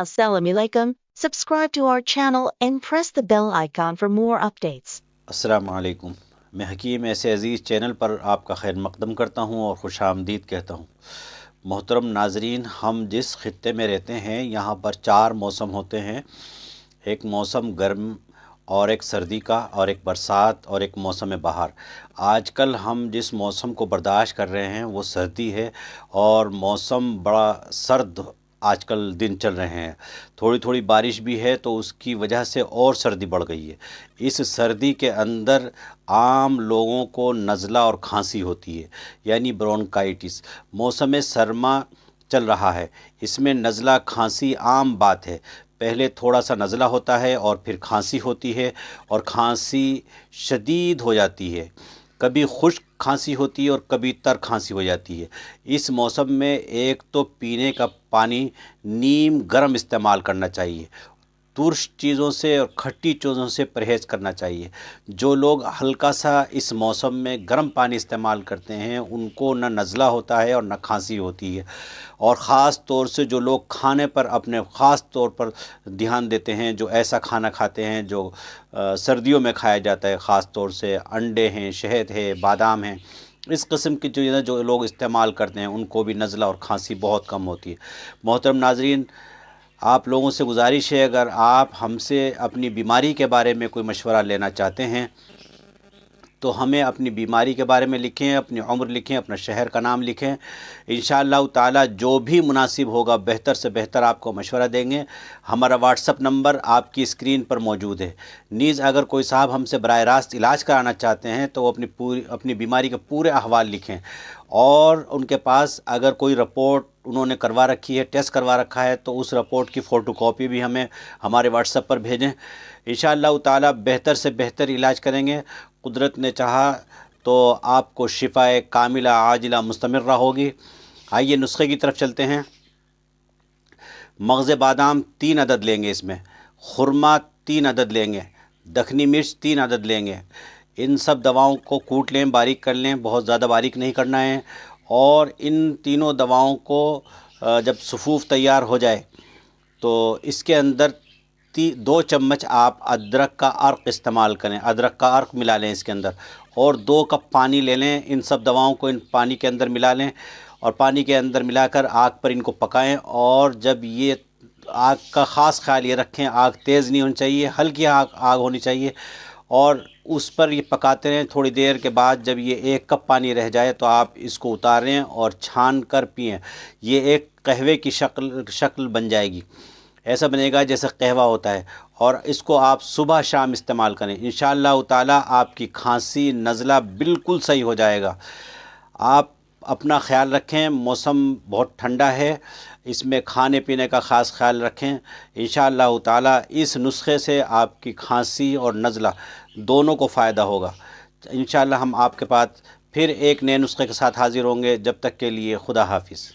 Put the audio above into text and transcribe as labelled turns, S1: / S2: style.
S1: Assalamu alaikum. Subscribe to our channel and press the bell icon for more updates.
S2: السلام علیکم. میں حکیم ایسے عزیز چینل پر آپ کا خیر مقدم کرتا ہوں اور خوش آمدید کہتا ہوں. محترم ناظرین، ہم جس خطے میں رہتے ہیں یہاں پر 4 موسم ہوتے ہیں. ایک موسم گرم اور ایک سردی کا اور ایک برسات اور ایک موسم بہار. آج کل ہم جس موسم کو برداشت کر رہے ہیں وہ سردی ہے، اور موسم بڑا سرد آج کل دن چل رہے ہیں. تھوڑی تھوڑی بارش بھی ہے تو اس کی وجہ سے اور سردی بڑھ گئی ہے. اس سردی کے اندر عام لوگوں کو نزلہ اور کھانسی ہوتی ہے، یعنی برونکائٹس. موسم سرما چل رہا ہے، اس میں نزلہ کھانسی عام بات ہے. پہلے تھوڑا سا نزلہ ہوتا ہے اور پھر کھانسی ہوتی ہے، اور کھانسی شدید ہو جاتی ہے. کبھی خشک کھانسی ہوتی ہے اور کبھی تر کھانسی ہو جاتی ہے. اس موسم میں ایک تو پینے کا پانی نیم گرم استعمال کرنا چاہیے. ترش چیزوں سے اور کھٹی چیزوں سے پرہیز کرنا چاہیے. جو لوگ ہلکا سا اس موسم میں گرم پانی استعمال کرتے ہیں ان کو نہ نزلہ ہوتا ہے اور نہ کھانسی ہوتی ہے. اور خاص طور سے جو لوگ کھانے پر اپنے خاص طور پر دھیان دیتے ہیں، جو ایسا کھانا کھاتے ہیں جو سردیوں میں کھایا جاتا ہے، خاص طور سے انڈے ہیں، شہد ہے، بادام ہیں، اس قسم کی چیزیں جو لوگ استعمال کرتے ہیں ان کو بھی نزلہ اور کھانسی بہت کم ہوتی ہے. محترم ناظرین، آپ لوگوں سے گزارش ہے، اگر آپ ہم سے اپنی بیماری کے بارے میں کوئی مشورہ لینا چاہتے ہیں تو ہمیں اپنی بیماری کے بارے میں لکھیں، اپنی عمر لکھیں، اپنا شہر کا نام لکھیں. انشاءاللہ تعالی جو بھی مناسب ہوگا بہتر سے بہتر آپ کو مشورہ دیں گے. ہمارا واٹس اپ نمبر آپ کی اسکرین پر موجود ہے. نیز اگر کوئی صاحب ہم سے براہ راست علاج کرانا چاہتے ہیں تو وہ اپنی بیماری کے پورے احوال لکھیں، اور ان کے پاس اگر کوئی رپورٹ انہوں نے کروا رکھی ہے، ٹیسٹ کروا رکھا ہے، تو اس رپورٹ کی فوٹو کاپی بھی ہمیں ہمارے واٹس اپ پر بھیجیں. انشاءاللہ تعالی بہتر سے بہتر علاج کریں گے. قدرت نے چاہا تو آپ کو شفا کاملہ عاجلہ مستمرہ ہوگی. آئیے نسخے کی طرف چلتے ہیں. مغز بادام 3 عدد لیں گے، اس میں خرما 3 عدد لیں گے، دکنی مرچ 3 عدد لیں گے. ان سب دواؤں کو کوٹ لیں، باریک کر لیں، بہت زیادہ باریک نہیں کرنا ہے. اور ان تینوں دواؤں کو جب صفوف تیار ہو جائے تو اس کے اندر 2 چمچ آپ ادرک کا عرق استعمال کریں. ادرک کا عرق ملا لیں اس کے اندر، اور 2 کپ پانی لے لیں. ان سب دواؤں کو ان پانی کے اندر ملا لیں، اور پانی کے اندر ملا کر آگ پر ان کو پکائیں. اور جب یہ آگ کا خاص خیال یہ رکھیں، آگ تیز نہیں ہونی چاہیے، ہلکی آگ ہونی چاہیے. اور اس پر یہ پکاتے رہیں. تھوڑی دیر کے بعد جب یہ 1 کپ پانی رہ جائے تو آپ اس کو اتاریں اور چھان کر پئیں. یہ ایک قہوے کی شکل بن جائے گی. ایسا بنے گا جیسے قہوہ ہوتا ہے، اور اس کو آپ صبح شام استعمال کریں. انشاءاللہ تعالی آپ کی کھانسی نزلہ بالکل صحیح ہو جائے گا. آپ اپنا خیال رکھیں. موسم بہت ٹھنڈا ہے، اس میں کھانے پینے کا خاص خیال رکھیں. انشاءاللہ تعالی اس نسخے سے آپ کی کھانسی اور نزلہ دونوں کو فائدہ ہوگا. انشاءاللہ ہم آپ کے پاس پھر ایک نئے نسخے کے ساتھ حاضر ہوں گے. جب تک کے لیے خدا حافظ.